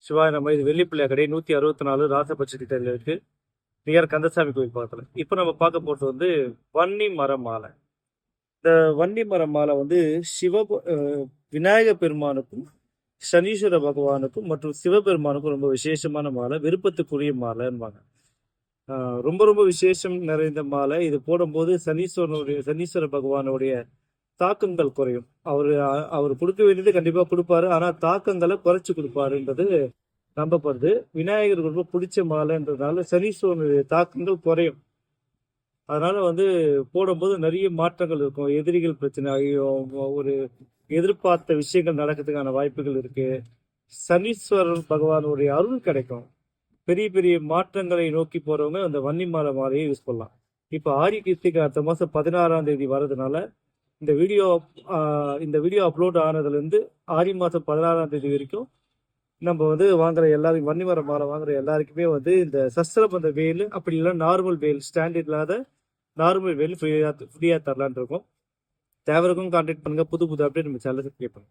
சிவாய நம்ம இது வெள்ளிப்பிள்ளை கடை 164 ராசபட்ச திட்டத்தில் இருக்கு. நியர் கந்தசாமி கோயில் பக்கத்தில். இப்போ நம்ம பார்க்க போகிறது வந்து வன்னி மரம் மாலை. இந்த வன்னி மரம் மாலை வந்து விநாயக பெருமானுக்கும் சனீஸ்வர பகவானுக்கும் மற்றும் சிவபெருமானுக்கும் ரொம்ப விசேஷமான மாலை, விருப்பத்துக்குரிய மாலைன்பாங்க. ரொம்ப ரொம்ப விசேஷம் நிறைந்த மாலை. இது போடும்போது சனீஸ்வர பகவானுடைய தாக்கங்கள் குறையும். அவர் கொடுக்க வேண்டியது கண்டிப்பா கொடுப்பாரு, ஆனா தாக்கங்களை குறைச்சு கொடுப்பாருன்றது நம்பப்படுது. விநாயகருக்கு ரொம்ப பிடிச்ச மாலைன்றதுனால சனீஸ்வரனுடைய தாக்கங்கள் குறையும். அதனால வந்து போடும்போது நிறைய மாற்றங்கள் இருக்கும். எதிரிகள் பிரச்சனை ஒரு எதிர்பார்த்த விஷயங்கள் நடக்கிறதுக்கான வாய்ப்புகள் இருக்கு. சனீஸ்வரன் பகவானுடைய அருள் கிடைக்கும். பெரிய பெரிய மாற்றங்களை நோக்கி போறவங்க அந்த வன்னி மாலையை யூஸ் பண்ணலாம். இப்போ ஆரி கிருத்திகை அடுத்த மாசம் 16ஆம் தேதி வர்றதுனால இந்த வீடியோ அப்லோட் ஆனதுலேருந்து ஆடி மாதம் 16ஆம் தேதி வரைக்கும் நம்ம வந்து வாங்குற எல்லாருக்கும் வன்னி மரம் மாலை வாங்குற எல்லாருக்குமே வந்து இந்த சஸ்திரபந்த வேல், அப்படி இல்லைன்னா நார்மல் வேல், ஸ்டாண்டர்ட் இல்லாத நார்மல் வேல் ஃப்ரீயாக தரலான் இருக்கோம். தேவைக்கும் கான்டாக்ட் பண்ணுங்க. புது அப்டேட் நம்ம சேனலுக்கு கேட்போம்.